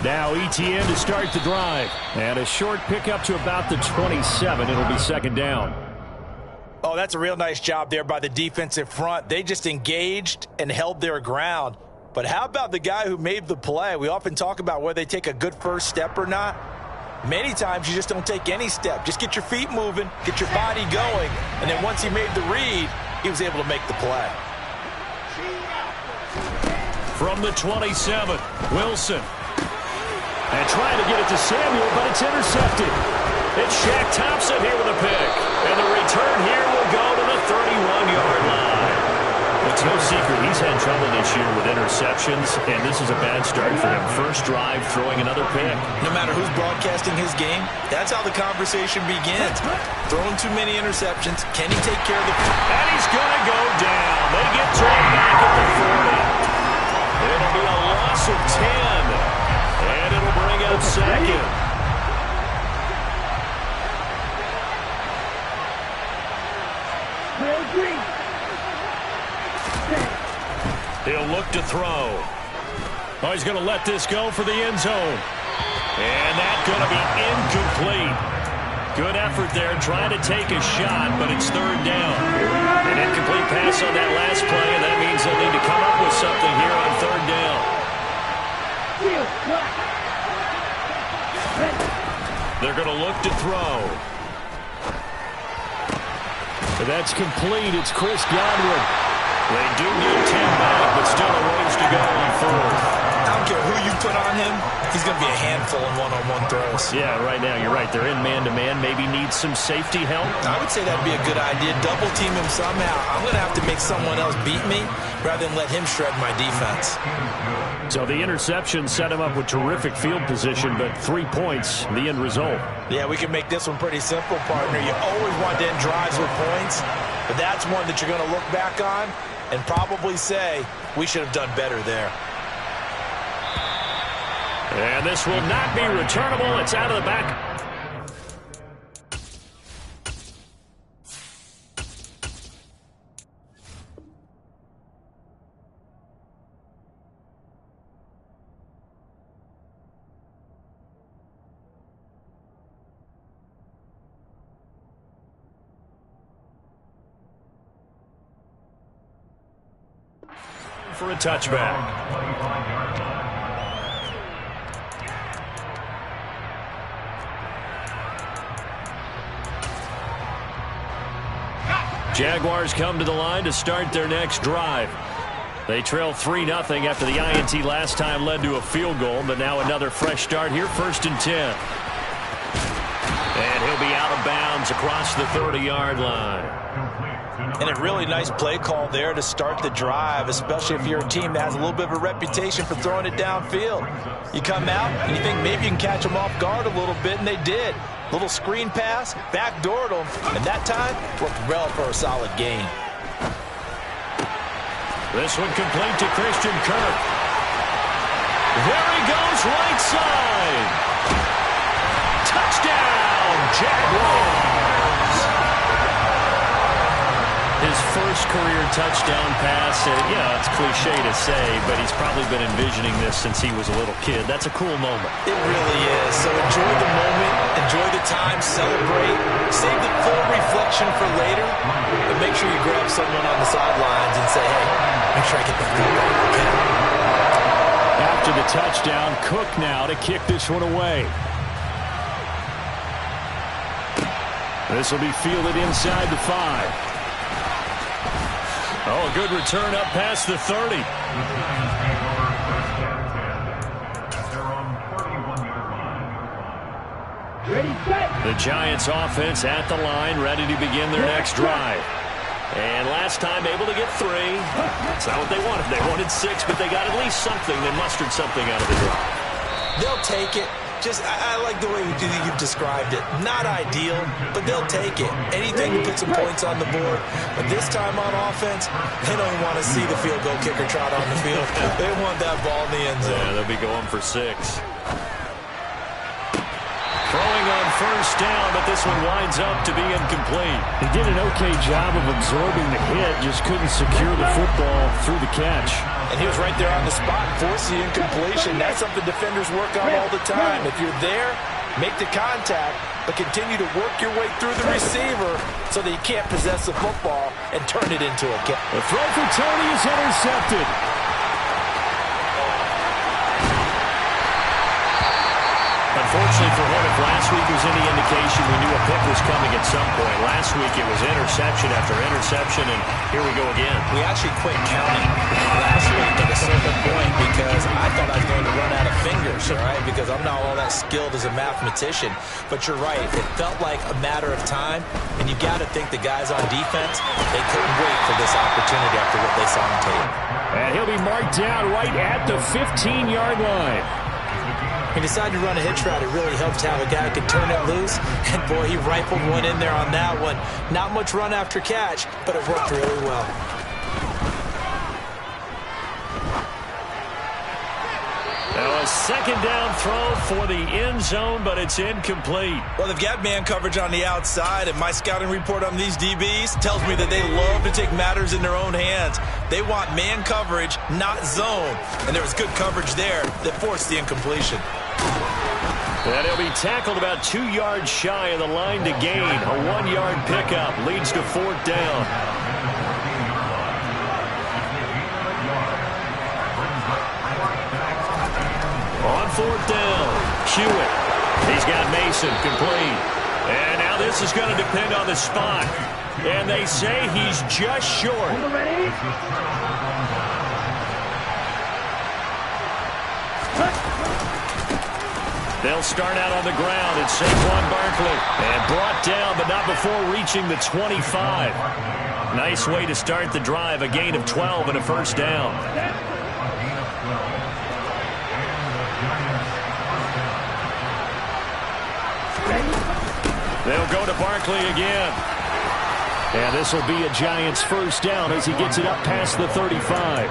Now ETN to start the drive. And a short pickup to about the 27. It'll be second down. Oh, that's a real nice job there by the defensive front. They just engaged and held their ground. But how about the guy who made the play? We often talk about whether they take a good first step or not. Many times you just don't take any step. Just get your feet moving, get your body going, and then once he made the read, he was able to make the play. From the 27, Wilson. And trying to get it to Samuel, but it's intercepted. It's Shaq Thompson here with a pick. And the return here will go to the 31-yard line. It's no secret he's had trouble this year with interceptions, and this is a bad start for him. First drive, throwing another pick. No matter who's broadcasting his game, that's how the conversation begins. Throwing too many interceptions. Can he take care of the... And he's going to go down. They get to him back at the 40. It'll be a loss of 10, and it'll bring up second. He'll look to throw. Oh, he's going to let this go for the end zone. And that's going to be incomplete. Good effort there trying to take a shot, but it's third down. An incomplete pass on that last play, and that means they'll need to come up with something here on third down. They're going to look to throw. That's complete. It's Chris Godwin. They do get 10 back, but still a ways to go on fourth. I don't care who you put on him, he's going to be a handful in one-on-one throws. Yeah, right now, you're right. They're in man-to-man. Maybe need some safety help. I would say that'd be a good idea. Double team him somehow. I'm going to have to make someone else beat me rather than let him shred my defense. So the interception set him up with terrific field position, but 3 points, the end result. Yeah, we can make this one pretty simple, partner. You always want to end drives with points, but that's one that you're going to look back on and probably say, we should have done better there. And this will not be returnable. It's out of the back. For a touchback. Jaguars come to the line to start their next drive. They trail 3-0 after the INT last time led to a field goal, but now another fresh start here, 1st and 10. And he'll be out of bounds across the 30-yard line. And a really nice play call there to start the drive, especially if you're a team that has a little bit of a reputation for throwing it downfield. You come out and you think maybe you can catch them off guard a little bit, and they did. Little screen pass, backdoored them, and that time worked well for a solid gain. This one complete to Christian Kirk. There he goes, right side. Touchdown, Jaguars. His first career touchdown pass, it's cliche to say, but he's probably been envisioning this since he was a little kid. That's a cool moment. It really is. So enjoy the moment, enjoy the time, celebrate, save the full reflection for later, but make sure you grab someone on the sidelines and say, hey, make sure I get the feedback, okay? After the touchdown, Cook now to kick this one away. This will be fielded inside the 5. Oh, a good return up past the 30. The Giants offense at the line, ready to begin their next drive. And last time able to get 3. That's not what they wanted. They wanted 6, but they got at least something. They mustered something out of the drive. They'll take it. I like the way you've described it. Not ideal, but they'll take it. Anything to put some points on the board. But this time on offense, they don't want to see the field goal kicker trot on the field. They want that ball in the end zone. Yeah, they'll be going for 6. Throwing on first down, but this one winds up to be incomplete. He did an okay job of absorbing the hit, just couldn't secure the football through the catch. And he was right there on the spot, forced the incompletion. That's something defenders work on all the time. If you're there, make the contact, but continue to work your way through the receiver so that you can't possess the football and turn it into a catch. The throw for Tony is intercepted. Unfortunately for him, if last week was any indication, we knew a pick was coming at some point. Last week it was interception after interception, and here we go again. We actually quit counting last week at a certain point because I thought I was going to run out of fingers, all right, because I'm not all that skilled as a mathematician. But you're right. It felt like a matter of time, and you got to think the guys on defense, they couldn't wait for this opportunity after what they saw on tape. And he'll be marked down right at the 15-yard line. He decided to run a hitch route. It really helped to have a guy who could turn it loose. And, boy, he rifled one in there on that one. Not much run after catch, but it worked really well. Now a second down throw for the end zone, but it's incomplete. Well, they've got man coverage on the outside, and my scouting report on these DBs tells me that they love to take matters in their own hands. They want man coverage, not zone. And there was good coverage there that forced the incompletion. And he'll be tackled about 2 yards shy of the line to gain. A 1-yard pickup leads to fourth down. On fourth down, Hewitt. He's got Mason complete. And now this is going to depend on the spot. And they say he's just short. They'll start out on the ground. It's Saquon Barkley. And brought down, but not before reaching the 25. Nice way to start the drive. A gain of 12 and a first down. They'll go to Barkley again. And this will be a Giants first down as he gets it up past the 35.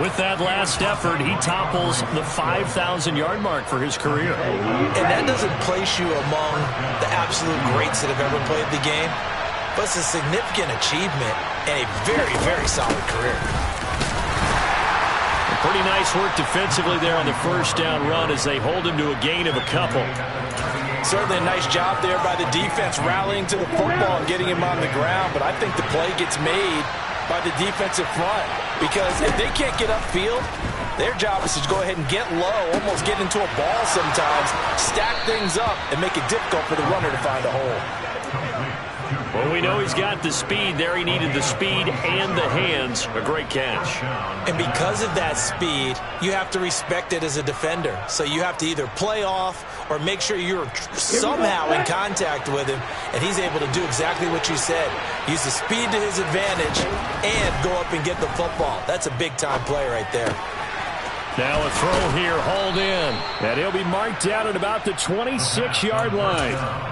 With that last effort, he topples the 5,000-yard mark for his career. And that doesn't place you among the absolute greats that have ever played the game, but it's a significant achievement and a very, very solid career. And pretty nice work defensively there on the first down run as they hold him to a gain of a couple. Certainly a nice job there by the defense rallying to the football and getting him on the ground, but I think the play gets made by the defensive front because if they can't get upfield, their job is to go ahead and get low, almost get into a ball sometimes, stack things up, and make it difficult for the runner to find a hole. Well, we know he's got the speed there. He needed the speed and the hands. A great catch. And because of that speed, you have to respect it as a defender. So you have to either play off or make sure you're somehow in contact with him, and he's able to do exactly what you said. Use the speed to his advantage and go up and get the football. That's a big-time play right there. Now a throw here, hauled in. And he'll be marked down at about the 26-yard line.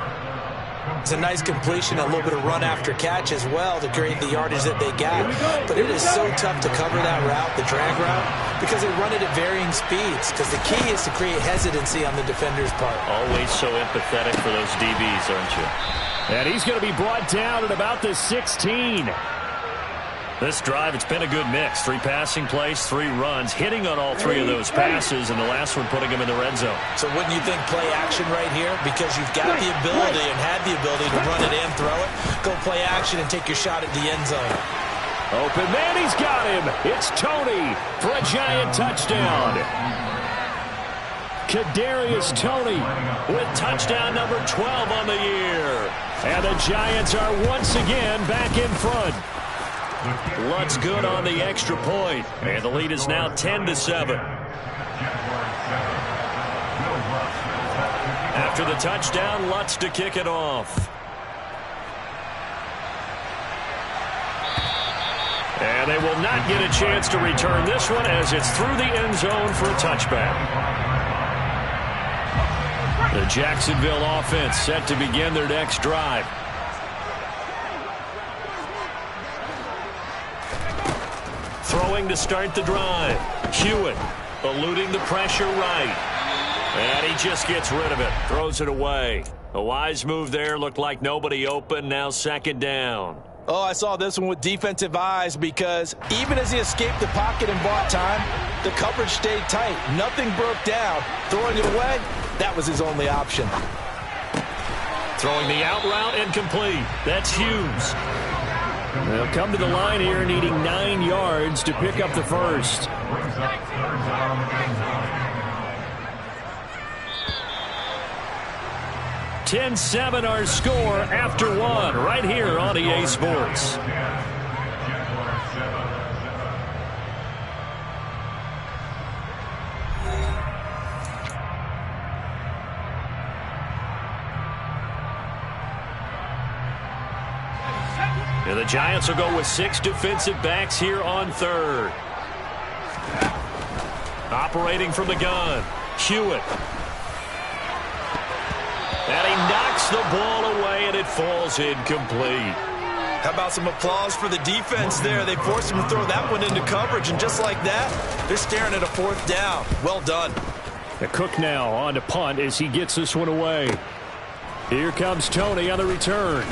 It's a nice completion, a little bit of run after catch as well to create the yardage that they got. But it is so tough to cover that route, the drag route, because they run it at varying speeds. Because the key is to create hesitancy on the defender's part. Always so empathetic for those DBs, aren't you? And he's going to be brought down at about the 16. This drive, it's been a good mix. 3 passing plays, 3 runs, hitting on all 3 of those passes, and the last one putting him in the red zone. So wouldn't you think play action right here? Because you've got the ability and had the ability to run it and throw it. Go play action and take your shot at the end zone. Open man, he's got him. It's Tony for a Giant touchdown. Kadarius Toney with touchdown number 12 on the year. And the Giants are once again back in front. Lutz good on the extra point. And the lead is now 10-7. After the touchdown, Lutz to kick it off. And they will not get a chance to return this one as it's through the end zone for a touchback. The Jacksonville offense set to begin their next drive. Throwing to start the drive. Hewitt eluding the pressure right. And he just gets rid of it. Throws it away. A wise move there. Looked like nobody open. Now second down. Oh, I saw this one with defensive eyes because even as he escaped the pocket and bought time, the coverage stayed tight. Nothing broke down. Throwing it away, that was his only option. Throwing the out route incomplete. That's Hughes. They'll come to the line here needing 9 yards to pick up the first. 10-7 our score after one right here on EA Sports. And the Giants will go with 6 defensive backs here on third. Operating from the gun, Hewitt. And he knocks the ball away, and it falls incomplete. How about some applause for the defense there? They forced him to throw that one into coverage, and just like that, they're staring at a 4th down. Well done. The Cook now on to punt as he gets this one away. Here comes Tony on the return.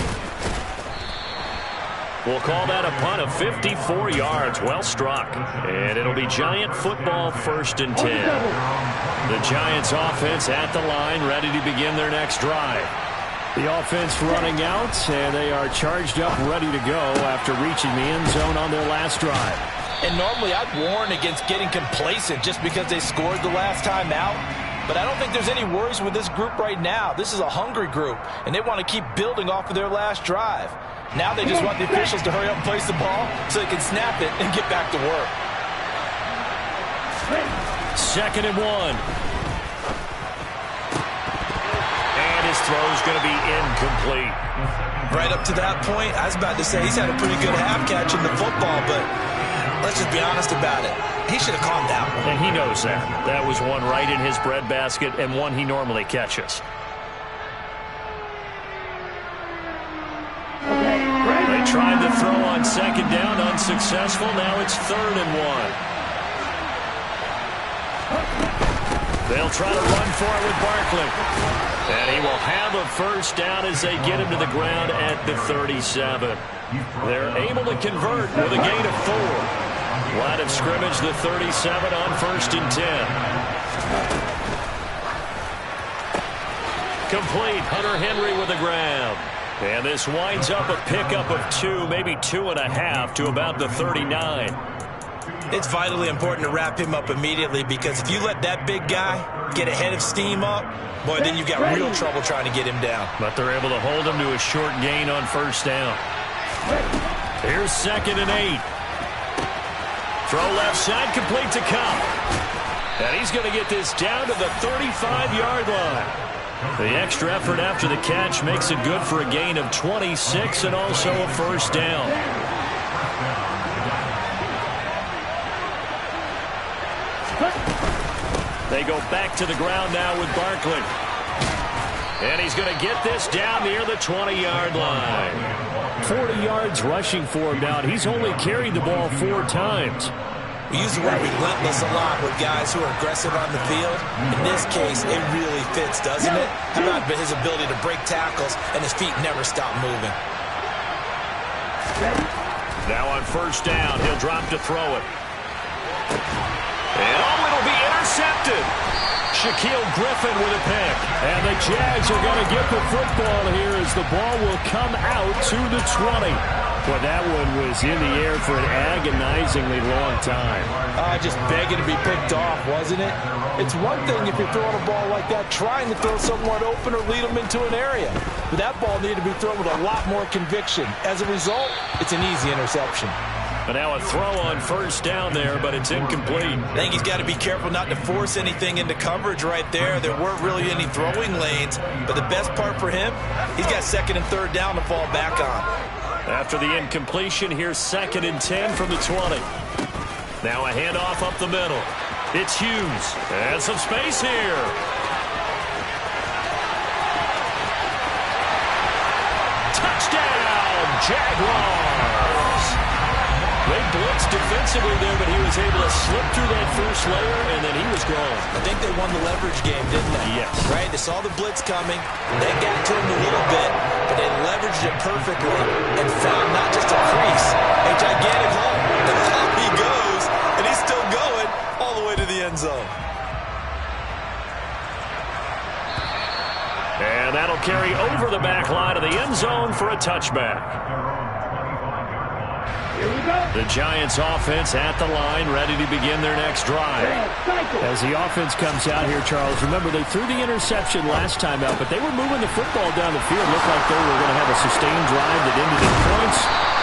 We'll call that a punt of 54 yards. Well struck. And it'll be Giant football, 1st and 10. The Giants offense at the line, ready to begin their next drive. The offense running out, and they are charged up, ready to go after reaching the end zone on their last drive. And normally I'd warn against getting complacent just because they scored the last time out. But I don't think there's any worries with this group right now. This is a hungry group, and they want to keep building off of their last drive. Now they just want the officials to hurry up and place the ball so they can snap it and get back to work. 2nd and 1. And his throw's going to be incomplete. Right up to that point, I was about to say he's had a pretty good half catch in the football, but let's just be honest about it. He should have caught that one. And he knows that. That was one right in his breadbasket and one he normally catches. They tried to throw on 2nd down, unsuccessful. Now it's 3rd and 1. They'll try to run for it with Barkley. And he will have a 1st down as they get him to the ground at the 37. They're able to convert with a gain of 4. Line of scrimmage, the 37 on 1st and 10. Complete. Hunter Henry with the grab. And this winds up a pickup of 2, maybe 2.5 to about the 39. It's vitally important to wrap him up immediately because if you let that big guy get ahead of steam up, boy, then you've got real trouble trying to get him down. But they're able to hold him to a short gain on 1st down. Here's 2nd and 8. Throw left side, complete to Cup. And he's going to get this down to the 35-yard line. The extra effort after the catch makes it good for a gain of 26 and also a 1st down. They go back to the ground now with Barkley. And he's going to get this down near the 20-yard line. 40 yards rushing for him now. He's only carried the ball 4 times. We use the word relentless a lot with guys who are aggressive on the field. In this case, it really fits, doesn't it? How about his ability to break tackles and his feet never stop moving? Now on 1st down, he'll drop to throw it. And it'll be intercepted. Shaquille Griffin with a pick. And the Jags are going to get the football here as the ball will come out to the 20. Well, that one was in the air for an agonizingly long time. Just begging to be picked off, wasn't it? It's one thing if you're throwing a ball like that, trying to throw someone open or lead them into an area. But that ball needed to be thrown with a lot more conviction. As a result, it's an easy interception. But now a throw on 1st down there, but it's incomplete. I think he's got to be careful not to force anything into coverage right there. There weren't really any throwing lanes. But the best part for him, he's got 2nd and 3rd down to fall back on. After the incompletion, here's 2nd and 10 from the 20. Now a handoff up the middle. It's Hughes. And some space here. Touchdown, Jaguars. They blitz defensively there, but he was able to slip through that first layer, and then he was gone. I think they won the leverage game, didn't they? Yes. Right? They saw the blitz coming. They got to him a little bit, but they leveraged it perfectly and found not just a crease, a gigantic hole. And up he goes, and he's still going all the way to the end zone. And that'll carry over the back line of the end zone for a touchback. The Giants offense at the line, ready to begin their next drive. As the offense comes out here, Charles, remember they threw the interception last time out, but they were moving the football down the field. Looked like they were going to have a sustained drive that ended in points,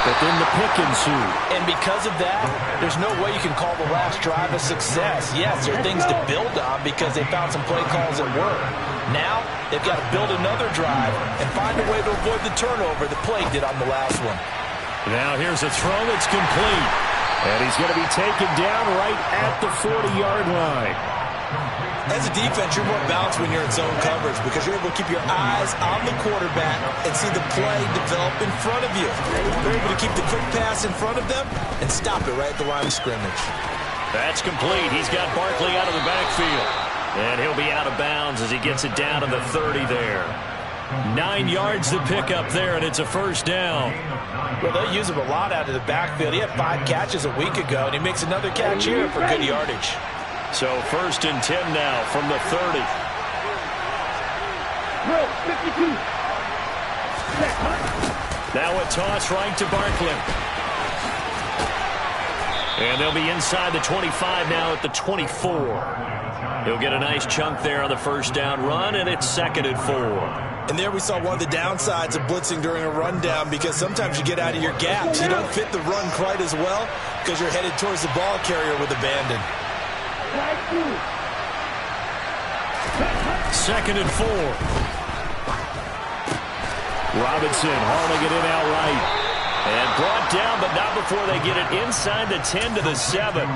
but then the pick ensued. And because of that, there's no way you can call the last drive a success. Yes, there are things to build on because they found some play calls that work. Now, they've got to build another drive and find a way to avoid the turnover the play did on the last one. Now here's a throw that's complete. And he's going to be taken down right at the 40-yard line. As a defense, you're more balanced when you're in zone coverage because you're able to keep your eyes on the quarterback and see the play develop in front of you. You're able to keep the quick pass in front of them and stop it right at the line of scrimmage. That's complete. He's got Barkley out of the backfield. And he'll be out of bounds as he gets it down to the 30 there. 9 yards to pick up there, and it's a first down. Well, they use him a lot out of the backfield. He had 5 catches a week ago, and he makes another catch here for good yardage. So 1st and 10 now from the 30. Now a toss right to Barkley. And they'll be inside the 25 now at the 24. He'll get a nice chunk there on the first down run, and it's 2nd and 4. And there we saw one of the downsides of blitzing during a rundown because sometimes you get out of your gaps. You don't fit the run quite as well because you're headed towards the ball carrier with abandon. 2nd and 4. Robinson hauling it in outright. And brought down, but not before they get it inside the 10 to the 7.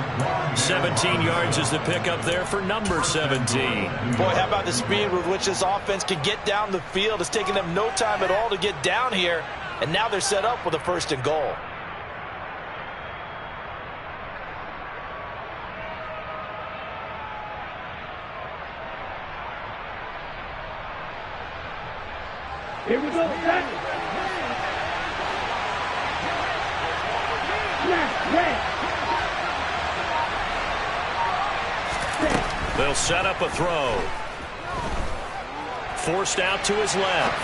17 yards is the pickup there for number 17. Boy, how about the speed with which this offense can get down the field? It's taken them no time at all to get down here, and now they're set up with a 1st and goal. Here we go, set. They'll set up a throw. Forced out to his left.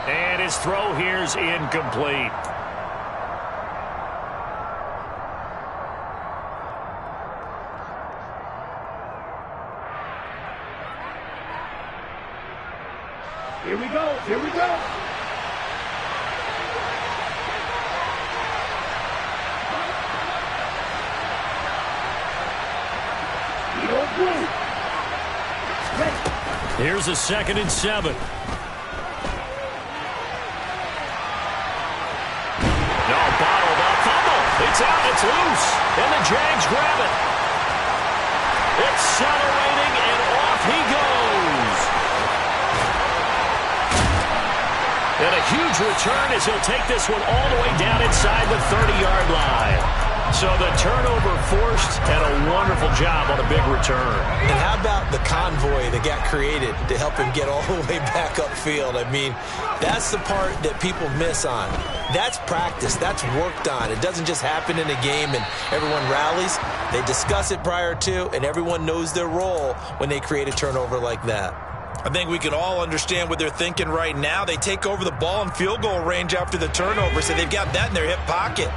And his throw here's incomplete. Here we go, here we go. Here's a 2nd and 7. No, bottled up, fumble. It's out, it's loose, and the Jags grab it. Accelerating, and off he goes. And a huge return as he'll take this one all the way down inside the 30-yard line. So the turnover forced, and a wonderful job on a big return. And how about the convoy that got created to help him get all the way back upfield? I mean, that's the part that people miss on. That's practice. That's worked on. It doesn't just happen in a game and everyone rallies. They discuss it prior to, and everyone knows their role when they create a turnover like that. I think we can all understand what they're thinking right now. They take over the ball in field goal range after the turnover, so they've got that in their hip pocket.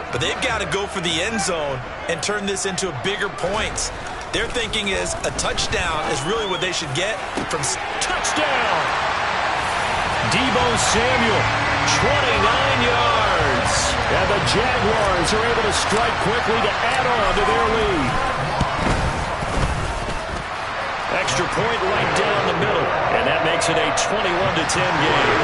But they've got to go for the end zone and turn this into bigger points. Their thinking is a touchdown is really what they should get from touchdown. Deebo Samuel, 29 yards. And the Jaguars are able to strike quickly to add on to their lead. Extra point right down the middle. And that makes it a 21-10 game.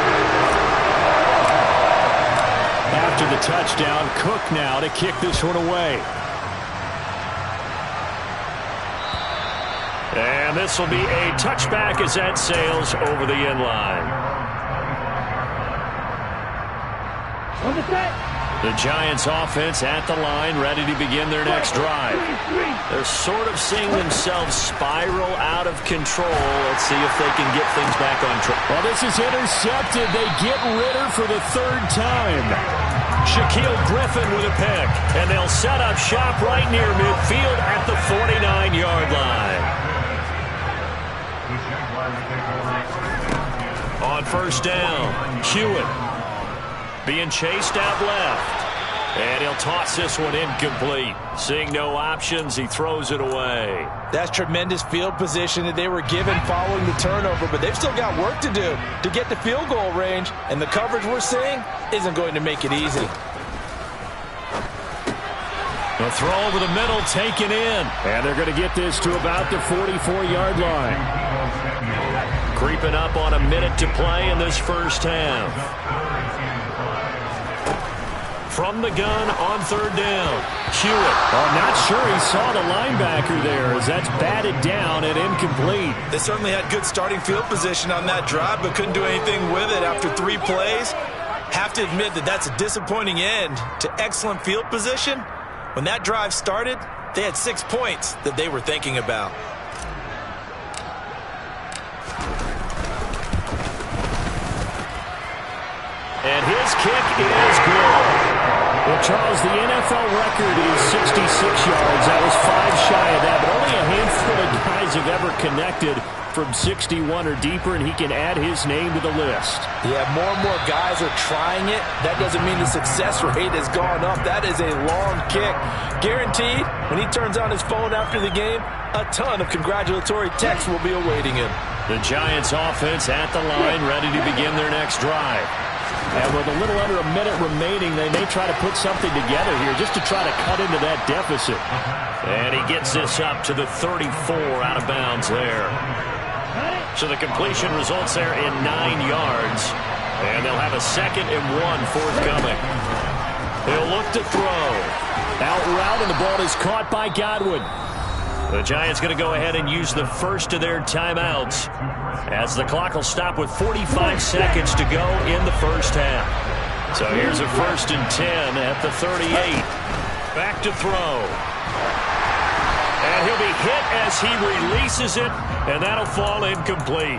After the touchdown, Cook now to kick this one away. And this will be a touchback as that sails over the end line. On the set. The Giants offense at the line, ready to begin their next drive. They're sort of seeing themselves spiral out of control. Let's see if they can get things back on track. Well, this is intercepted. They get Ritter for the third time. Shaquille Griffin with a pick. And they'll set up shop right near midfield at the 49-yard line. On first down, Hewitt being chased out left. And he'll toss this one incomplete. Seeing no options, he throws it away. That's tremendous field position that they were given following the turnover, but they've still got work to do to get to field goal range, and the coverage we're seeing isn't going to make it easy. The throw over the middle taken in. And they're going to get this to about the 44-yard line. Creeping up on a minute to play in this first half. From the gun on third down, Hewitt. I'm not sure he saw the linebacker there as that's batted down and incomplete. They certainly had good starting field position on that drive, but couldn't do anything with it after 3 plays. Have to admit that that's a disappointing end to excellent field position. When that drive started, they had 6 points that they were thinking about. And his kick is good. Well, Charles, the NFL record is 66 yards. That was 5 shy of that, but only a handful of guys have ever connected from 61 or deeper, and he can add his name to the list. Yeah, more and more guys are trying it. That doesn't mean the success rate has gone up. That is a long kick. Guaranteed, when he turns on his phone after the game, a ton of congratulatory texts will be awaiting him. The Giants offense at the line, ready to begin their next drive. And with a little under a minute remaining, they may try to put something together here just to try to cut into that deficit. And he gets this up to the 34 out of bounds there. So the completion results there in 9 yards. And they'll have a 2nd and 1 forthcoming. He'll look to throw. Out route, and the ball is caught by Godwin. The Giants going to go ahead and use the first of their timeouts, as the clock will stop with 45 seconds to go in the first half. So here's a 1st and 10 at the 38. Back to throw. And he'll be hit as he releases it, and that'll fall incomplete.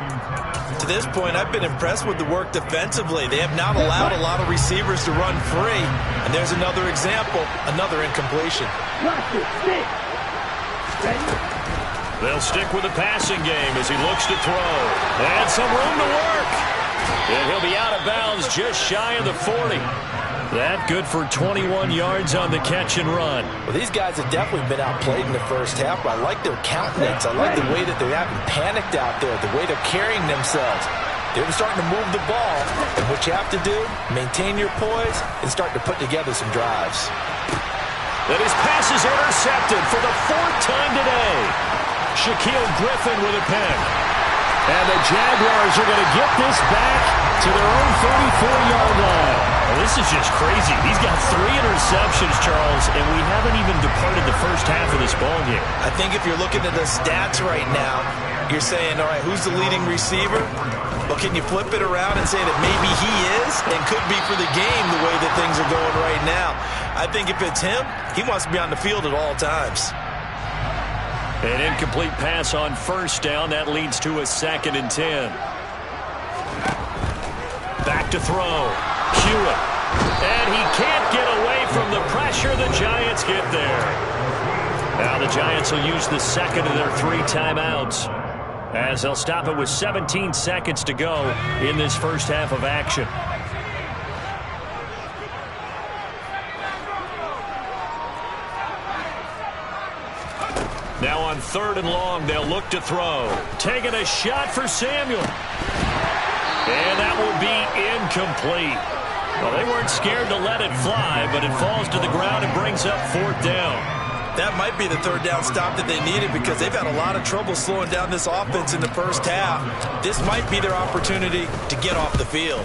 To this point, I've been impressed with the work defensively. They have not allowed a lot of receivers to run free. And there's another example, another incompletion. They'll stick with the passing game as he looks to throw. And some room to work. And he'll be out of bounds just shy of the 40. That good for 21 yards on the catch and run. Well, these guys have definitely been outplayed in the first half, but I like their countenance. I like the way that they haven't panicked out there, the way they're carrying themselves. They're starting to move the ball, and what you have to do, maintain your poise and start to put together some drives. That his pass is intercepted for the 4th time today. Shaquille Griffin with a pick. And the Jaguars are going to get this back to their own 34-yard line. Well, this is just crazy. He's got 3 interceptions, Charles, and we haven't even departed the first half of this ballgame. I think if you're looking at the stats right now, you're saying, all right, who's the leading receiver? Well, can you flip it around and say that maybe he is and could be for the game the way that things are going right now? I think if it's him, he wants to be on the field at all times. An incomplete pass on first down. That leads to a 2nd and 10. Back to throw. Hewitt. And he can't get away from the pressure. The Giants get there. Now the Giants will use the 2nd of their 3 timeouts, as they'll stop it with 17 seconds to go in this first half of action. Now on 3rd and long, they'll look to throw. Taking a shot for Samuel. And that will be incomplete. Well, they weren't scared to let it fly, but it falls to the ground and brings up 4th down. That might be the 3rd down stop that they needed, because they've had a lot of trouble slowing down this offense in the first half. This might be their opportunity to get off the field.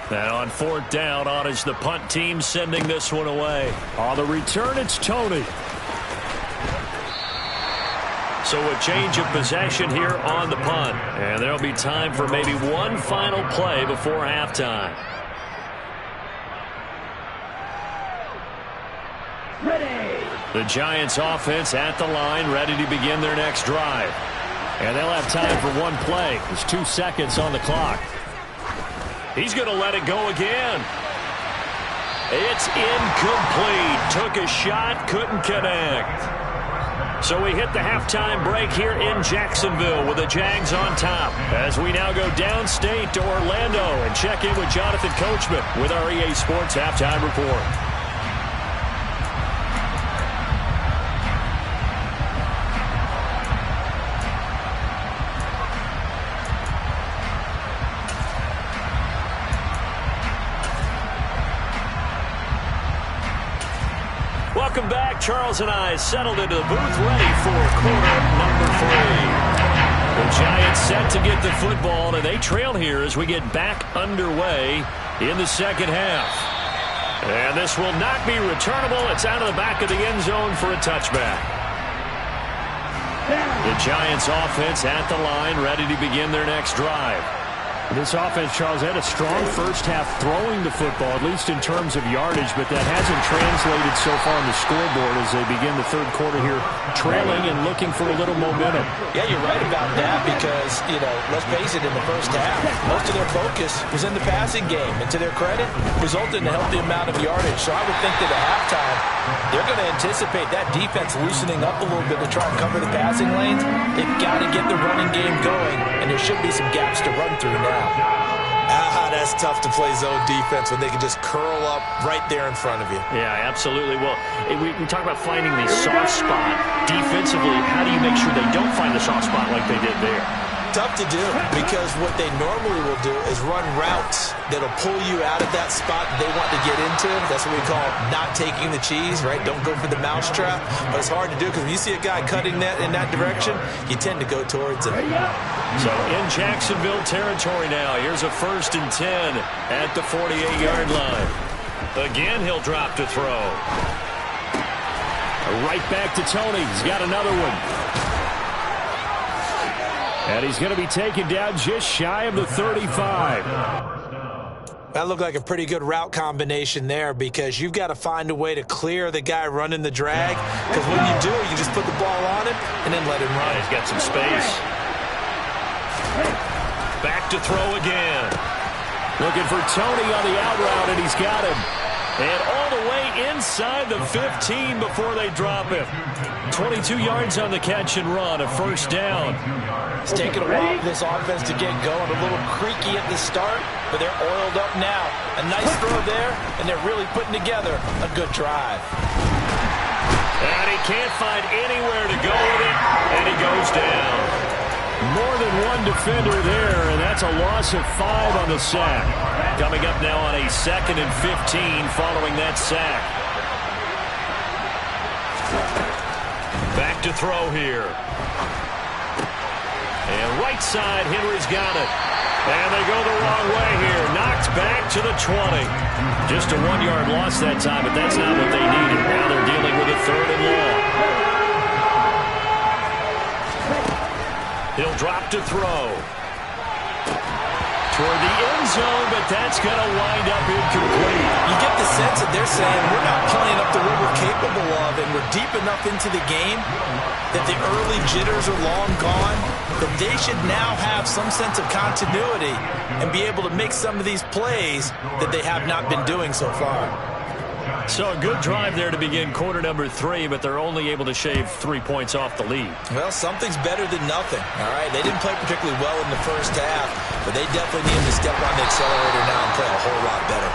And on 4th down, on is the punt team sending this one away. On the return, it's Tony. So a change of possession here on the punt. And there'll be time for maybe one final play before halftime. Ready. The Giants offense at the line, ready to begin their next drive. And they'll have time for one play. There's 2 seconds on the clock. He's going to let it go again. It's incomplete. Took a shot, couldn't connect. So we hit the halftime break here in Jacksonville with the Jags on top. As we now go downstate to Orlando and check in with Jonathan Coachman with our EA Sports Halftime Report. Welcome back. Charles and I settled into the booth ready for quarter number 3. The Giants set to get the football, and they trail here as we get back underway in the second half. And this will not be returnable. It's out of the back of the end zone for a touchback. The Giants offense at the line, ready to begin their next drive. This offense, Charles, had a strong first half throwing the football, at least in terms of yardage, but that hasn't translated so far on the scoreboard as they begin the third quarter here, trailing and looking for a little momentum. Yeah, you're right about that because, let's face it, in the first half, most of their focus was in the passing game. And to their credit, resulted in a healthy amount of yardage. So I would think that at halftime, they're going to anticipate that defense loosening up a little bit to try and cover the passing lanes. They've got to get the running game going, and there should be some gaps to run through now. That's tough to play zone defense when they can just curl up right there in front of you. Yeah, absolutely. Well, we talk about finding the soft spot defensively. How do you make sure they don't find the soft spot like they did there? Tough to do because what they normally will do is run routes that'll pull you out of that spot they want to get into. That's what we call not taking the cheese, right? Don't go for the mousetrap. But it's hard to do because when you see a guy cutting that in that direction, you tend to go towards it. So in Jacksonville territory now, here's a 1st and 10 at the 48-yard line. Again, he'll drop to throw. Right back to Tony. He's got another one. And he's going to be taken down just shy of the 35. That looked like a pretty good route combination there because you've got to find a way to clear the guy running the drag. Because when you do, you just put the ball on him and then let him run. He's got some space. Back to throw again. Looking for Tony on the out route, and he's got him. And all the way inside the 15 before they drop him. 22 yards on the catch and run, a 1st down. It's taken a while for this offense to get going. A little creaky at the start, but they're oiled up now. A nice throw there, and they're really putting together a good drive. And he can't find anywhere to go with it, and he goes down. More than one defender there, and that's a loss of 5 on the sack. Coming up now on a 2nd and 15 following that sack. Back to throw here. And right side, Henry's got it. And they go the wrong way here. Knocked back to the 20. Just a 1-yard loss that time, but that's not what they needed. Now they're dealing with a 3rd and long. He'll drop to throw. Toward the end zone, but that's going to wind up incomplete. You get the sense that they're saying we're not playing up to what we're capable of, and we're deep enough into the game that the early jitters are long gone, that they should now have some sense of continuity and be able to make some of these plays that they have not been doing so far. So a good drive there to begin quarter number 3, but they're only able to shave 3 points off the lead. Well, something's better than nothing, all right? They didn't play particularly well in the first half, but they definitely need to step on the accelerator now and play a whole lot better.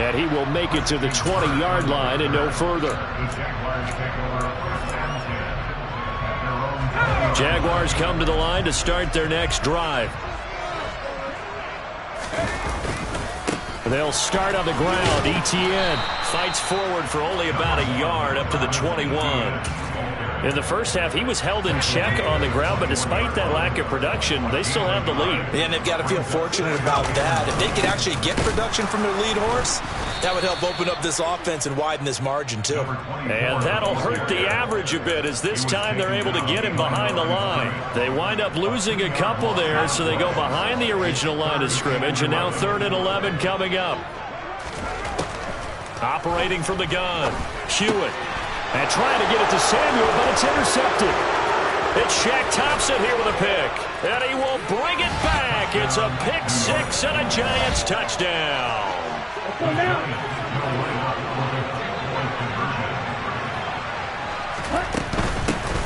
And he will make it to the 20-yard line and no further. Jaguars come to the line to start their next drive. They'll start on the ground. ETN fights forward for only about a yard up to the 21. In the first half, he was held in check on the ground, but despite that lack of production, they still have the lead. And they've got to feel fortunate about that. If they could actually get production from their lead horse, that would help open up this offense and widen this margin, too. And that'll hurt the average a bit, as this time they're able to get him behind the line. They wind up losing a couple there, so they go behind the original line of scrimmage, and now 3rd and 11 coming up. Operating from the gun. Hewitt. And trying to get it to Samuel, but it's intercepted. It's Shaq Thompson here with a pick. And he will bring it back. It's a pick six and a Giants touchdown.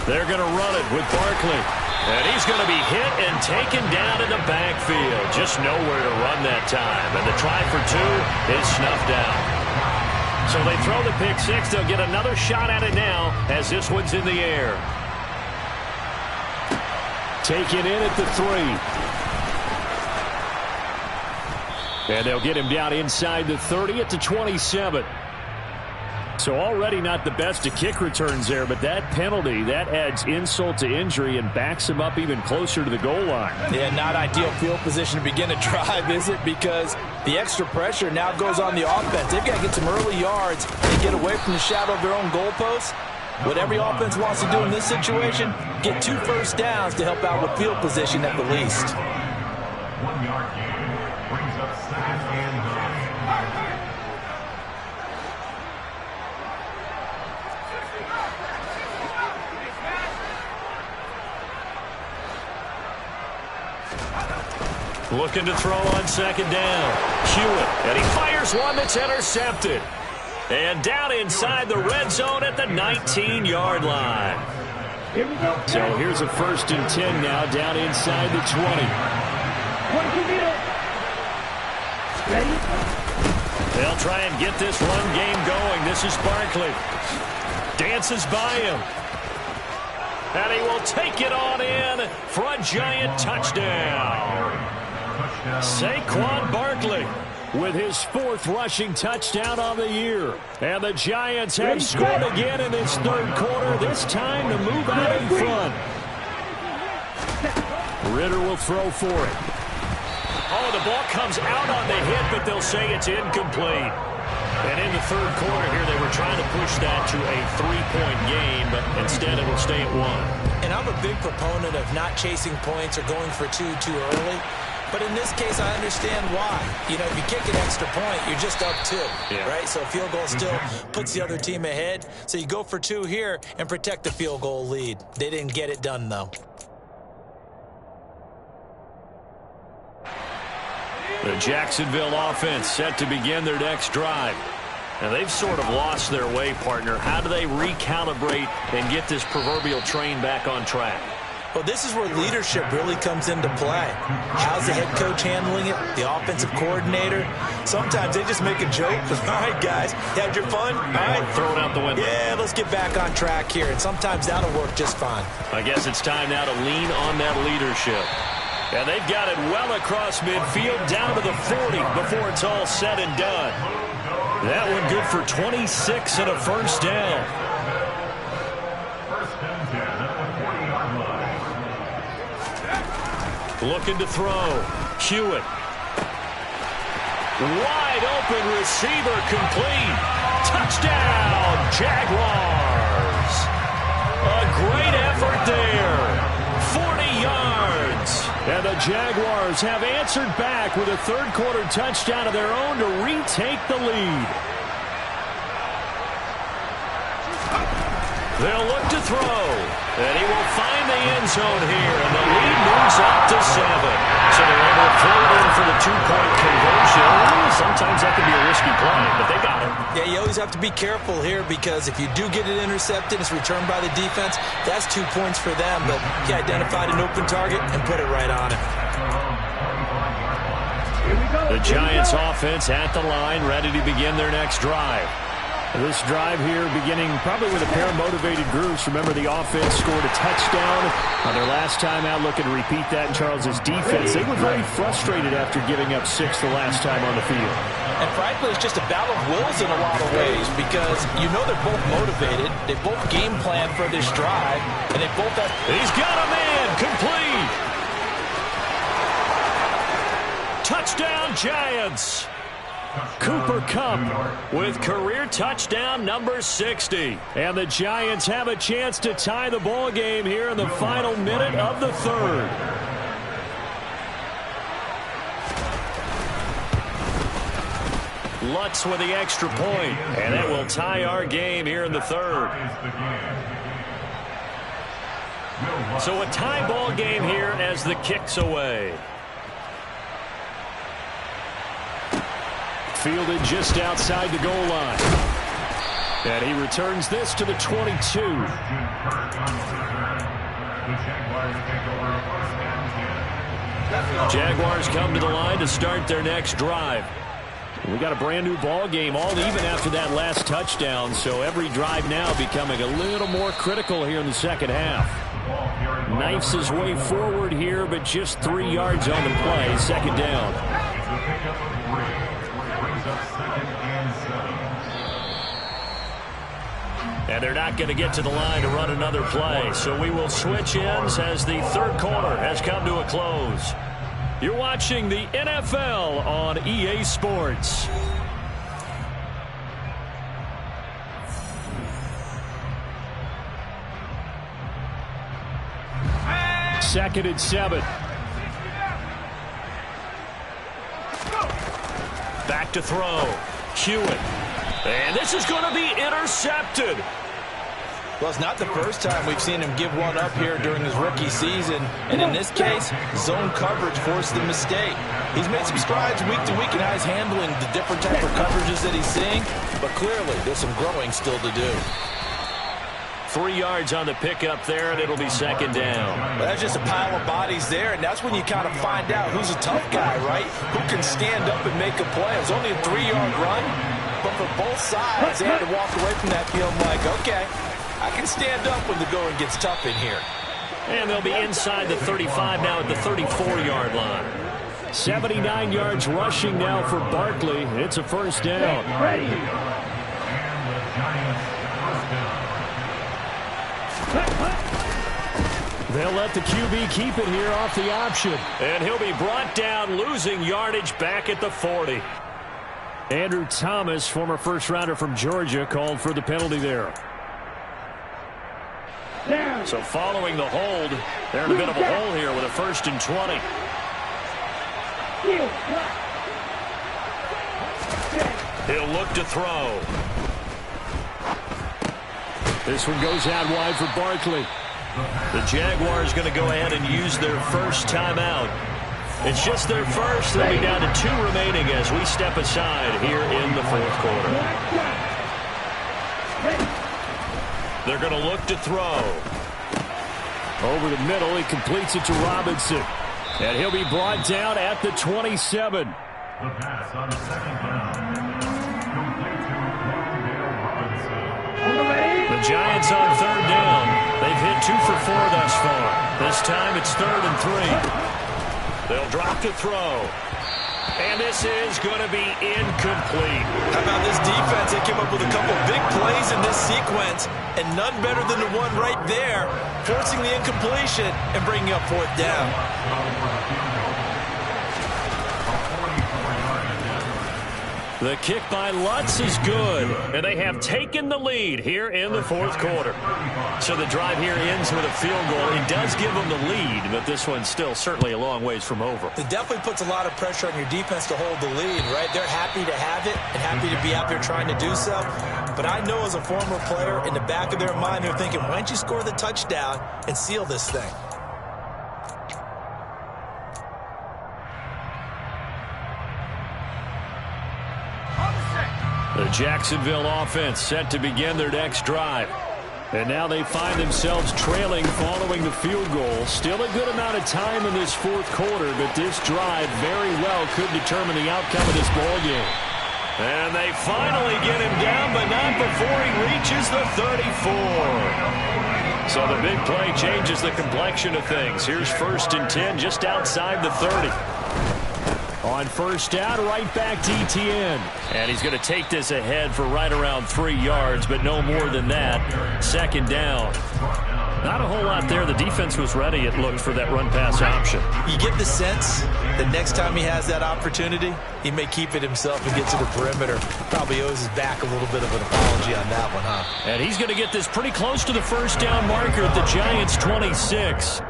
They're going to run it with Barkley. And he's going to be hit and taken down in the backfield. Just nowhere to run that time. And the try for two is snuffed out. So they throw the pick six. They'll get another shot at it now as this one's in the air. Taken in at the 3. And they'll get him down inside the 30 at the 27. So already not the best of kick returns there, but that penalty, that adds insult to injury and backs him up even closer to the goal line. Yeah, not ideal field position to begin a drive, is it? Because the extra pressure now goes on the offense. They've got to get some early yards and get away from the shadow of their own goalposts. What every offense wants to do in this situation, get 2 first downs to help out with field position at the least. 1 yard gain brings up 2nd and 9. Looking to throw on 2nd down. Hewitt, and he fires one that's intercepted. And down inside the red zone at the 19-yard line. So here's a 1st and 10 now, down inside the 20. They'll try and get this run game going. This is Barkley. Dances by him. And he will take it on in for a Giant touchdown. Saquon Barkley with his 4th rushing touchdown on the year. And the Giants have scored again in this 3rd quarter, this time to move out in front. Ritter will throw for it. Oh, the ball comes out on the hit, but they'll say it's incomplete. And in the 3rd quarter here, they were trying to push that to a 3-point game, but instead it will stay at 1. And I'm a big proponent of not chasing points or going for two too early. But in this case, I understand why. You know, if you kick an extra point, you're just up 2, right? So a field goal still puts the other team ahead. So you go for 2 here and protect the field goal lead. They didn't get it done, though. The Jacksonville offense set to begin their next drive. And they've sort of lost their way, partner. How do they recalibrate and get this proverbial train back on track? Well, this is where leadership really comes into play. How's the head coach handling it? The offensive coordinator? Sometimes they just make a joke. All right, guys, you had your fun? All right. Throw it out the window. Yeah, let's get back on track here. And sometimes that'll work just fine. I guess it's time now to lean on that leadership. And they've got it well across midfield, down to the 40 before it's all said and done. That one good for 26 and a 1st down. 1st and 10 at the 40-yard line. Looking to throw. Hewitt. Wide open receiver complete. Touchdown, Jaguars. A great effort there. 40 yards. And the Jaguars have answered back with a 3rd quarter touchdown of their own to retake the lead. They'll look to throw. And he will find the end zone here. And the lead moves up to 7. So they're able to throw it in for the 2-point conversion. Sometimes that could be a risky play, but they got it. Yeah, you always have to be careful here because if you do get it intercepted, it's returned by the defense. That's 2 points for them, but he identified an open target and put it right on it. The Giants offense at the line, ready to begin their next drive. This drive here beginning probably with a pair of motivated groups. Remember, the offense scored a touchdown on their last time out. Looking to repeat that in Charles's defense. They were very frustrated after giving up 6 the last time on the field. And frankly, it's just a battle of wills in a lot of ways because you know they're both motivated. They both game plan for this drive, and they both have... He's got a man complete. Touchdown, Giants. Cooper Kupp with career touchdown number 60. And the Giants have a chance to tie the ball game here in the final minute of the 3rd. Lutz with the extra point, and that will tie our game here in the third. So a tie ball game here as the kick's away. Fielded just outside the goal line. And he returns this to the 22. Jaguars come to the line to start their next drive. We got a brand new ball game, all even after that last touchdown. So every drive now becoming a little more critical here in the second half. Knifes his way forward here, but just 3 yards on the play. Second down. And they're not going to get to the line to run another play. So we will switch ends as the third quarter has come to a close. You're watching the NFL on EA Sports. Second and 7. Back to throw. Hewitt. And this is going to be intercepted. Well, it's not the first time we've seen him give one up here during his rookie season. And in this case, zone coverage forced the mistake. He's made some strides week to week in how he's handling the different type of coverages that he's seeing. But clearly, there's some growing still to do. 3 yards on the pickup there, and it'll be second down. Well, that's just a pile of bodies there, and that's when you kind of find out who's a tough guy, right? Who can stand up and make a play. It was only a 3-yard run, but for both sides, they had to walk away from that field like, okay, I can stand up when the going gets tough in here. And they'll be inside the 35 now at the 34-yard line. 79 yards rushing now for Barkley. It's a first down. Ready. They'll let the QB keep it here off the option. And he'll be brought down, losing yardage back at the 40. Andrew Thomas, former first-rounder from Georgia, called for the penalty there. So following the hold, they're in a bit of a hole here with a 1st and 20. He'll look to throw. This one goes out wide for Barkley. The Jaguars going to go ahead and use their first timeout. It's just their first. They'll be down to 2 remaining as we step aside here in the fourth quarter. They're going to look to throw. Over the middle, he completes it to Robinson. And he'll be brought down at the 27. The pass on second down. Complete to Robinson. The Giants on third down. They've hit 2 for 4 thus far. This time it's 3rd and 3. They'll drop to throw. And this is going to be incomplete. How about this defense? They came up with a couple big plays in this sequence, and none better than the one right there, forcing the incompletion and bringing up 4th down. The kick by Lutz is good, and they have taken the lead here in the fourth quarter. So the drive here ends with a field goal. It does give them the lead, but this one's still certainly a long ways from over. It definitely puts a lot of pressure on your defense to hold the lead, right? They're happy to have it and happy to be out there trying to do so. But I know as a former player, in the back of their mind, they're thinking, why don't you score the touchdown and seal this thing? The Jacksonville offense set to begin their next drive. And now they find themselves trailing following the field goal. Still a good amount of time in this fourth quarter, but this drive very well could determine the outcome of this ball game. And they finally get him down, but not before he reaches the 34. So the big play changes the complexion of things. Here's 1st and 10 just outside the 30. On first down, right back to Etienne. And he's going to take this ahead for right around 3 yards, but no more than that. 2nd down. Not a whole lot there. The defense was ready, it looked, for that run-pass option. You get the sense that next time he has that opportunity, he may keep it himself and get to the perimeter. Probably owes his back a little bit of an apology on that one, huh? And he's going to get this pretty close to the first down marker at the Giants' 26.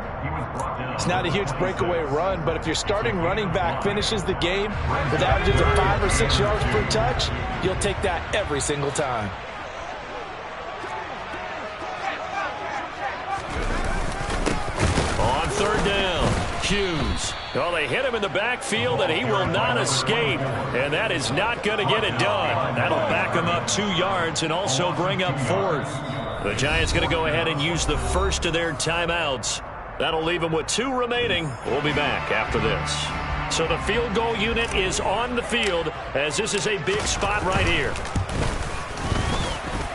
It's not a huge breakaway run, but if your starting running back finishes the game with averages of 5 or 6 yards per touch, you'll take that every single time. On third down, Hughes. Well, they hit him in the backfield, and he will not escape. And that is not going to get it done. That'll back him up 2 yards and also bring up 4th. The Giants going to go ahead and use the first of their timeouts. That'll leave them with 2 remaining. We'll be back after this. So the field goal unit is on the field as this is a big spot right here.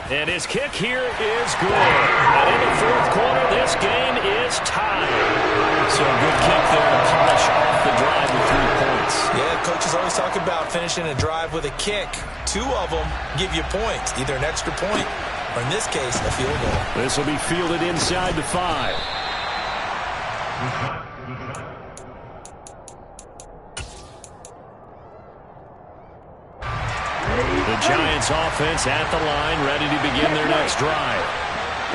And his kick here is good. And in the 4th quarter, this game is tied. So a good kick there to polish off the drive with 3 points. Yeah, coaches always talk about finishing a drive with a kick. 2 of them give you points, either an extra point or, in this case, a field goal. This will be fielded inside the 5. The Giants offense at the line, ready to begin their next drive.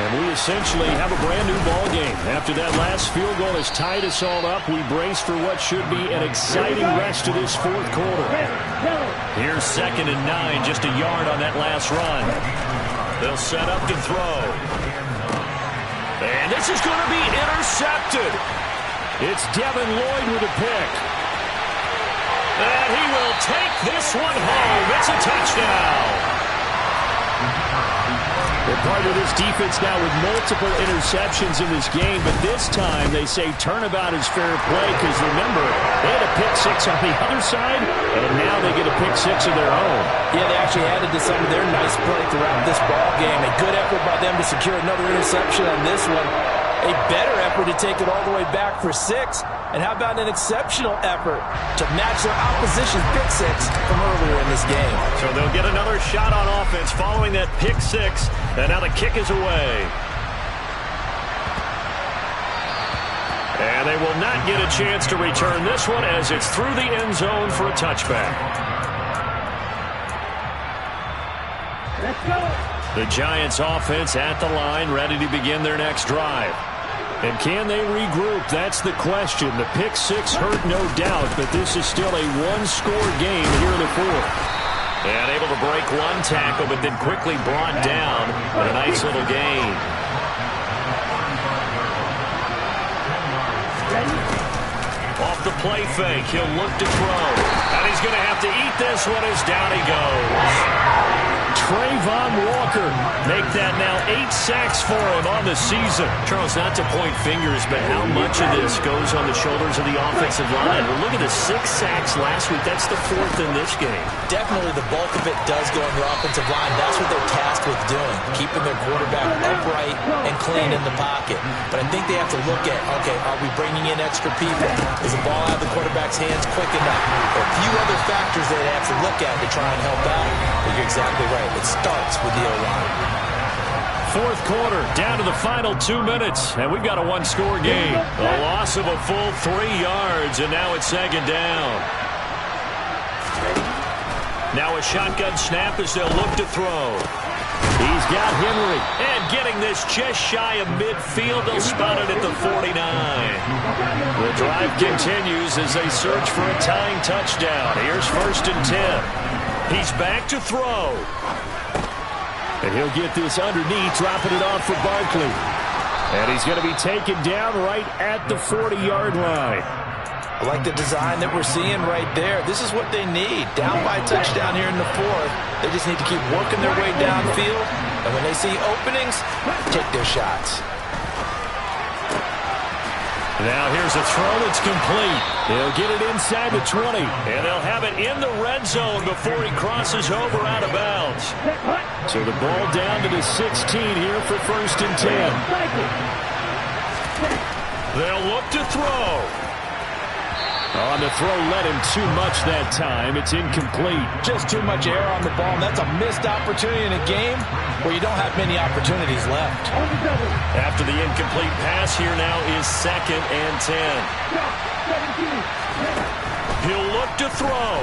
And we essentially have a brand new ball game. After that last field goal has tied us all up, we brace for what should be an exciting rest of this 4th quarter. Here's 2nd and 9, just a yard on that last run. They'll set up to throw. And this is going to be intercepted. It's Devin Lloyd with a pick. And he will take this one home. It's a touchdown. They're part of this defense now with multiple interceptions in this game, but this time they say turnabout is fair play because, remember, they had a pick 6 on the other side, and now they get a pick 6 of their own. Yeah, they actually added to some of their nice play throughout this ball game. A good effort by them to secure another interception on this one. A better effort to take it all the way back for 6. And how about an exceptional effort to match their opposition's pick 6 from earlier in this game? So they'll get another shot on offense following that pick 6. And now the kick is away. And they will not get a chance to return this one as it's through the end zone for a touchback. Let's go. The Giants offense at the line, ready to begin their next drive. And can they regroup? That's the question. The pick 6 hurt, no doubt, but this is still a 1-score game here in the 4th. And able to break 1 tackle, but then quickly brought down with a nice little gain. Off the play fake, he'll look to throw. And he's going to have to eat this one as down he goes. Trayvon Walker make that now 8 sacks for him on the season. Charles, not to point fingers, but how much of this goes on the shoulders of the offensive line? Well, look at the 6 sacks last week. That's the 4th in this game. Definitely the bulk of it does go on your offensive line. That's what they're tasked with doing, keeping their quarterback upright and clean in the pocket. But I think they have to look at, okay, are we bringing in extra people? Is the ball out of the quarterback's hands quick enough? There are a few other factors they have to look at to try and help out. But you're exactly right. It starts with the O-line. 4th quarter, down to the final 2 minutes, and we've got a 1-score game. A loss of a full 3 yards, and now it's 2nd down. Now a shotgun snap as they'll look to throw. He's got Henry, and getting this just shy of midfield. They'll spot it at the 49. The drive continues as they search for a tying touchdown. Here's 1st and 10. He's back to throw. And he'll get this underneath, dropping it off for Barkley. And he's going to be taken down right at the 40-yard line. I like the design that we're seeing right there. This is what they need. Down by a touchdown here in the 4th. They just need to keep working their way downfield. And when they see openings, take their shots. Now here's a throw that's complete. They'll get it inside the 20. And they'll have it in the red zone before he crosses over out of bounds. So the ball down to the 16 here for 1st and 10. They'll look to throw. On the throw, led him too much that time. It's incomplete. Just too much air on the ball, and that's a missed opportunity in a game where you don't have many opportunities left. After the incomplete pass, here now is 2nd and 10. He'll look to throw.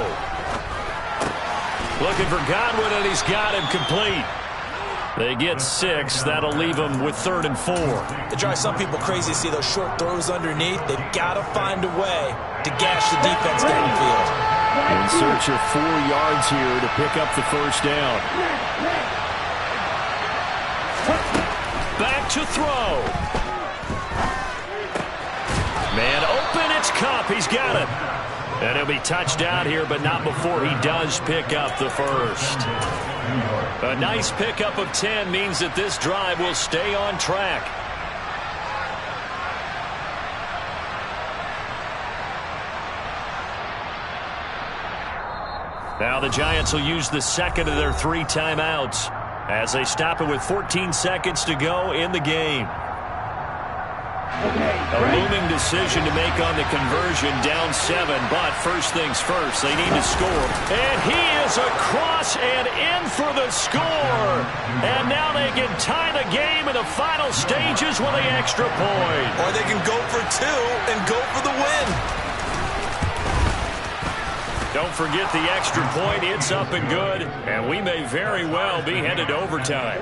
Looking for Godwin, and he's got him complete. They get 6. That'll leave them with 3rd and 4. It drives some people crazy to see those short throws underneath. They've got to find a way to gash the defense downfield. In search of 4 yards here to pick up the first down. Back to throw. Man open, it's Cup. He's got it. And he'll be touched out here, but not before he does pick up the first. A nice pickup of 10 means that this drive will stay on track. Now the Giants will use the second of their 3 timeouts as they stop it with 14 seconds to go in the game. A looming decision to make on the conversion, down 7, but first things first, they need to score. And he is across and in for the score. And now they can tie the game in the final stages with the extra point. Or they can go for 2 and go for the win. Don't forget the extra point. It's up and good, and we may very well be headed to overtime.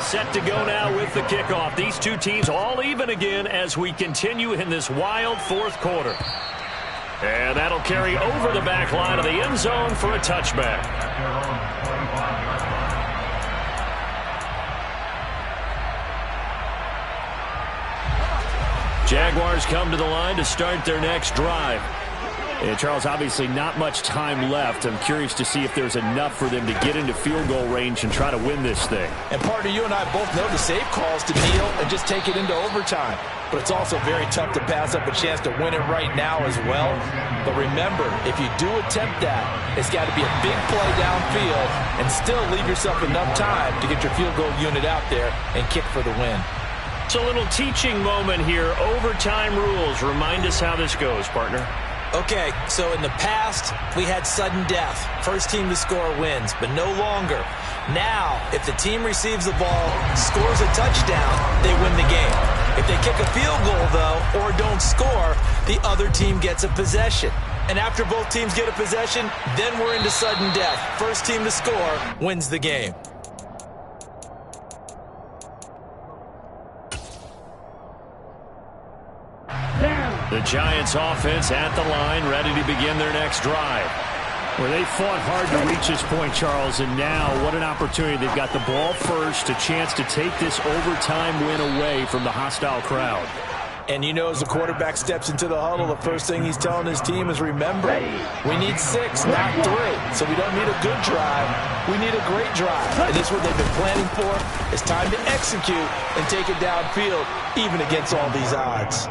Set to go now with the kickoff. These two teams all even again as we continue in this wild 4th quarter. And that'll carry over the back line of the end zone for a touchback. Jaguars come to the line to start their next drive. And Charles, obviously not much time left. I'm curious to see if there's enough for them to get into field goal range and try to win this thing. And partner, you and I both know the safe calls to kneel and just take it into overtime. But it's also very tough to pass up a chance to win it right now as well. But remember, if you do attempt that, it's got to be a big play downfield and still leave yourself enough time to get your field goal unit out there and kick for the win. It's a little teaching moment here. Overtime rules. Remind us how this goes, partner. Okay, so in the past, we had sudden death. First team to score wins, but no longer. Now, if the team receives the ball, scores a touchdown, they win the game. If they kick a field goal, though, or don't score, the other team gets a possession. And after both teams get a possession, then we're into sudden death. First team to score wins the game. The Giants offense at the line, ready to begin their next drive. Well, they fought hard to reach this point, Charles, and now what an opportunity. They've got the ball first, a chance to take this overtime win away from the hostile crowd. And you know, as the quarterback steps into the huddle, the first thing he's telling his team is, remember, we need 6, not 3. So we don't need a good drive. We need a great drive. And this is what they've been planning for. It's time to execute and take it downfield, even against all these odds.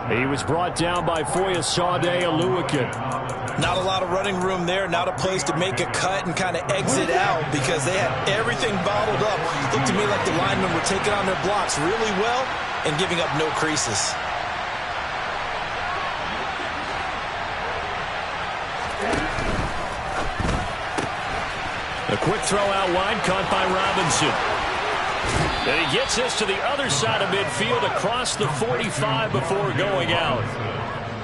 He was brought down by Foyesade Oluwakin. Not a lot of running room there, not a place to make a cut and kind of exit out because they had everything bottled up. Looked to me like the linemen were taking on their blocks really well and giving up no creases. A quick throw out wide, caught by Robinson. And he gets this to the other side of midfield across the 45 before going out.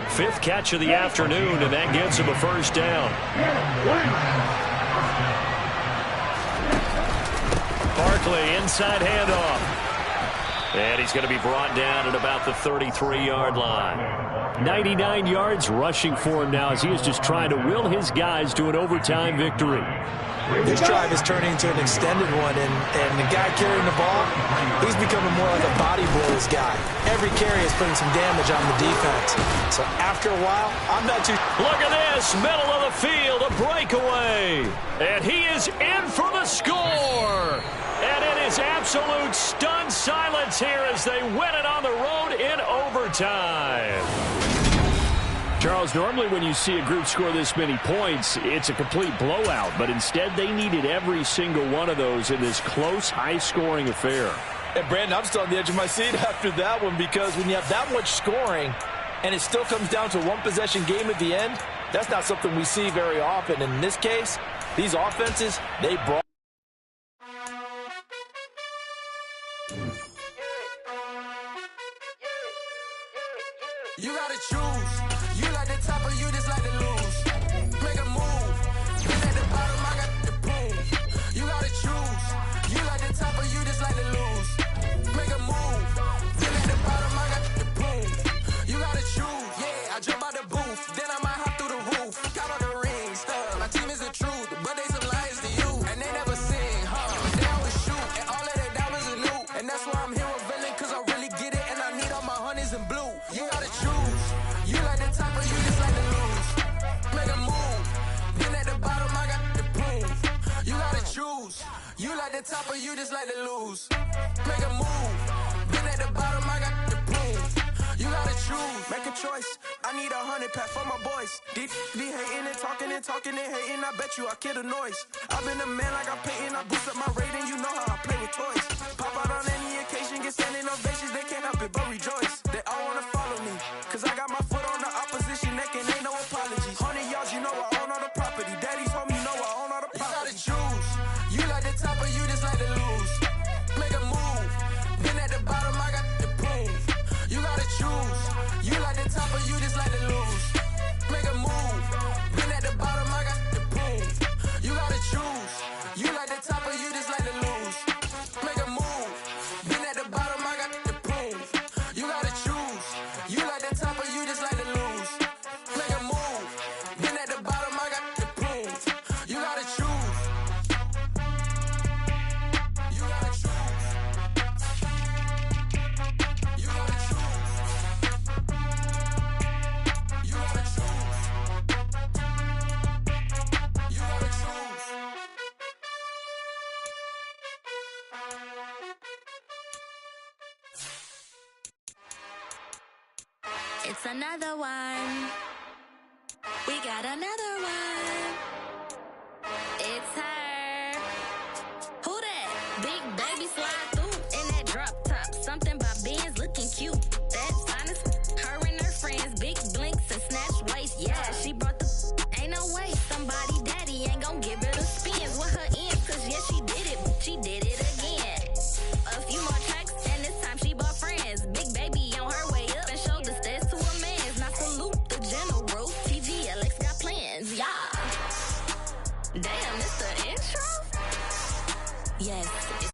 5th catch of the afternoon, and that gets him a first down. Barkley, inside handoff. And he's going to be brought down at about the 33-yard line. 99 yards rushing for him now as he is just trying to will his guys to an overtime victory. This drive is turning into an extended one, and the guy carrying the ball, he's becoming more like a body blows guy. Every carry is putting some damage on the defense. So after a while, I'm not too... Look at this, middle of the field, a breakaway. And he is in for the score. And it is absolute stunned silence here as they win it on the road in overtime. Charles, normally when you see a group score this many points, it's a complete blowout. But instead, they needed every single one of those in this close, high-scoring affair. And Brandon, I'm still on the edge of my seat after that one because when you have that much scoring and it still comes down to a one-possession game at the end, that's not something we see very often. And in this case, these offenses, they brought... You gotta choose. You like the top or you just like to lose. Make a move. Been at the bottom, I got the boom. choose. You like the top or you just like to lose. Make a move. Been at the bottom, I got the prove. You gotta choose. Make a choice. I need 100 pack for my boys. Be hating and talking and hating. I bet you I kill the noise. I've been a man like I'm painting. I boost up my rating. You know how I play with toys. Pop out on any occasion, get standing ovations. They can't help it but rejoice. They all wanna follow me. Cause I got my foot on the opposition neck and ain't no apologies. 100 yards, you know I own all the property. Daddy's home, you know I own all the property. You gotta choose. You like the top or you just like to lose. Make a move. Been at the bottom, I got the prove. You gotta choose. You like the top or you just like to lose. Make a move. Been at the bottom, I got the prove. You gotta choose. You like the top or you just like to lose. Make a move. Been at the bottom, I got the prove. You gotta choose. You like the top or you just like to lose. Make a move. Been at the bottom, I got the prove. You gotta choose. You gotta choose. You gotta choose. You gotta choose. You gotta choose. It's another one. We got another one. It's her. Who that? Big baby slide through in that drop top. Something by Benz looking cute. That's honest. Her and her friends, big blinks and snatch waist. Yeah, she brought the. Ain't no way somebody daddy ain't gon' give her the spins with her ends. Cause yeah, she did it. She did it again. A few more tracks and this time she bought friends. Big baby on her way up and showed the stairs to a man's. Now salute the general. TGLX got plans, yeah. Damn, it's the intro? Yes, it's